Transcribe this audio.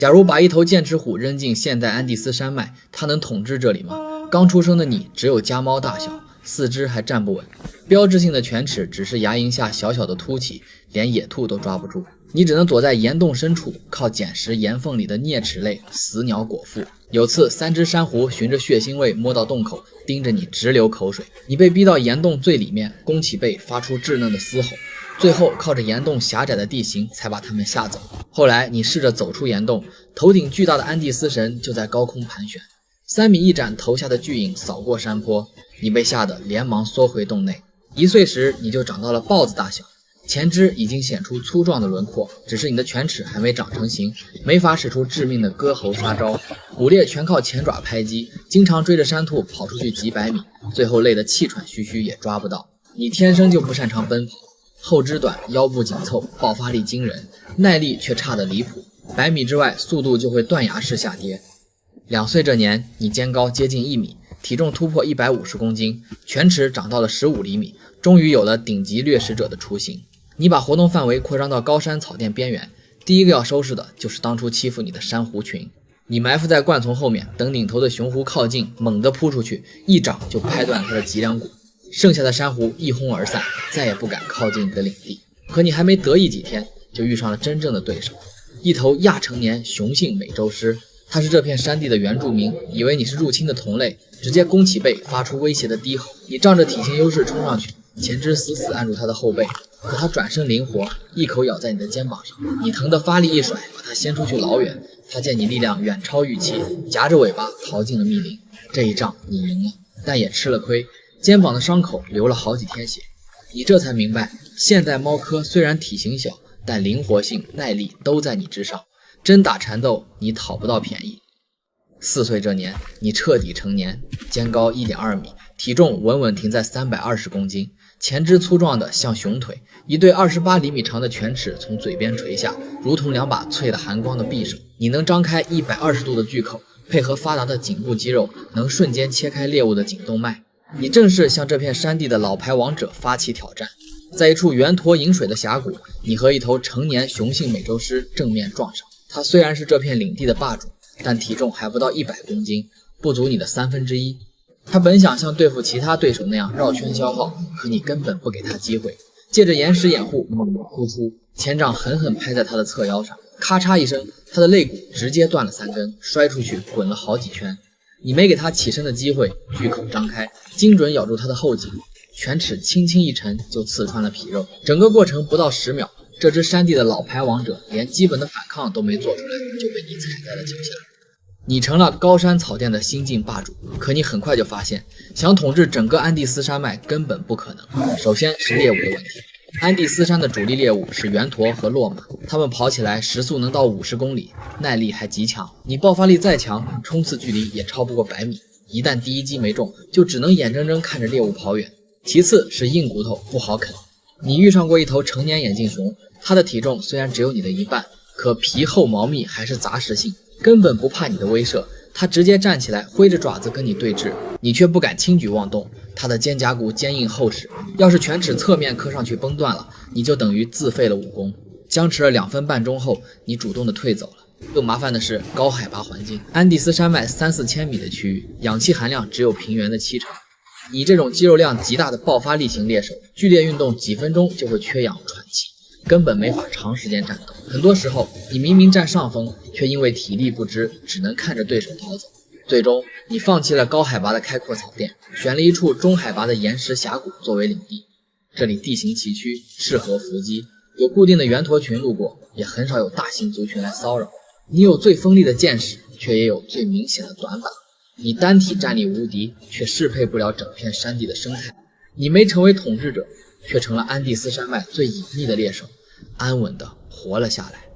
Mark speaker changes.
Speaker 1: 假如把一頭剑齒虎扔进现代安第斯山脈，它能統治這裡嗎？剛出生的你只有家貓大小，四肢還站不穩，標誌性的犬齒只是牙齦下小小的凸起，連野兔都抓不住。你只能躲在岩洞深處，靠捡食岩縫裡的啮齒類死鳥果腹。有次3隻珊瑚循着血腥味摸到洞口，盯着你直流口水，你被逼到岩洞最裡面，弓起背發出稚嫩的嘶吼，最後靠着岩洞狹窄的地形才把它們吓走。後來你試着走出岩洞，頭頂巨大的安第斯神就在高空盘旋，3米一展头下的巨影掃過山坡，你被嚇得連忙縮回洞內。1歲時你就長到了豹子大小，前肢已經顯出粗壯的輪廓，只是你的犬齒還沒長成型，沒法使出致命的割喉殺招。捕獵全靠前爪拍擊，經常追着山兔跑出去几百米，最後累得气喘吁吁也抓不到。你天生就不擅長奔跑，后肢短，腰部緊湊，爆发力驚人，耐力卻差得離譜，100米之外速度就會斷崖式下跌。2歲這年，你肩高接近1米，體重突破150公斤，犬齒長到了15厘米，終於有了頂級掠食者的雛形。你把活動範圍擴張到高山草甸邊緣，第一個要收拾的就是當初欺負你的珊瑚群。你埋伏在灌叢後面，等領頭的雄狐靠近，猛地撲出去，一掌就拍斷了他的脊梁骨。剩下的珊瑚一哄而散，再也不敢靠近你的領地。可你還沒得意幾天，就遇上了真正的對手，一頭亚成年雄性美洲狮。它是這片山地的原住民，以為你是入侵的同類，直接弓起背發出威脅的低吼。你仗着體型優勢衝上去，前肢死死按住它的後背，可它轉身靈活，一口咬在你的肩膀上，你疼得發力一甩，把它掀出去老遠。它見你力量遠超預期，夾着尾巴逃進了密林。這一仗你贏了，但也吃了虧，肩膀的傷口流了好幾天血。你這才明白，現代貓科雖然體型小，但靈活性、耐力都在你之上。真打纏鬥，你討不到便宜。4歲這年，你徹底成年，肩高1.2米，體重穩穩停在320公斤，前肢粗壯的像熊腿，一對28厘米長的犬齒從嘴邊垂下，如同2把淬了寒光的匕首。你能張開120度的巨口，配合發達的頸部肌肉，能瞬間切開獵物的頸動脈。你正式向這片山地的老牌王者發起挑戰。在一處圓沱飲水的峽谷，你和一頭成年雄性美洲獅正面撞上。它雖然是這片領地的霸主，但體重還不到100公斤，不足你的1/3。他本想像對付其他對手那樣繞圈消耗，可你根本不給他機會，借着岩石掩護猛地突出，前掌狠狠拍在他的側腰上，咔嚓一聲，他的肋骨直接斷了3根，摔出去滾了好幾圈。你沒給他起身的機會，巨口張開，精準咬住他的後頸，犬齒輕輕一沉就刺穿了皮肉。整個過程不到10秒，這隻山地的老牌王者連基本的反抗都沒做出來，就被你踩在了腳下。你成了高山草甸的新晋霸主，可你很快就發現，想統治整個安第斯山脈根本不可能。首先是獵物的問題，安第斯山的主力獵物是猿駝和駱馬，它們跑起來時速能到50公里，耐力還極強。你爆發力再強，衝刺距離也超不過100米，一旦第一擊沒中，就只能眼睜睜看着獵物跑遠。其次是硬骨頭不好啃，你遇上過一頭成年眼鏡熊，它的體重虽然只有你的1半，可皮厚毛密還是杂食性，根本不怕你的威慑，它直接站起來揮着爪子跟你对峙，你卻不敢輕舉妄動。它的肩胛骨堅硬厚實，要是犬齒側面磕上去崩斷了，你就等於自廢了武功。僵持了2分半鐘後，你主動的退走了。更麻煩的是高海拔環境，安第斯山脈3-4千米的區域，氧氣含量只有平原的7成。你這種肌肉量極大的爆發力型獵手，剧烈運動幾分鐘就會缺氧喘氣，根本沒法長時間戰鬥。很多時候，你明明占上風，卻因為體力不支，只能看着對手逃走。最終，你放棄了高海拔的開闊草甸，選了一處中海拔的岩石峽谷作為領地。這裡地形崎嶇，適合伏擊，有固定的猿駝群路過，也很少有大型族群來騷擾。你有最鋒利的劍矢，卻也有最明顯的短板。你單體戰力無敵，卻適配不了整片山地的生態。你沒成為統治者，卻成了安第斯山脈最隱秘的獵手，安穩地活了下來。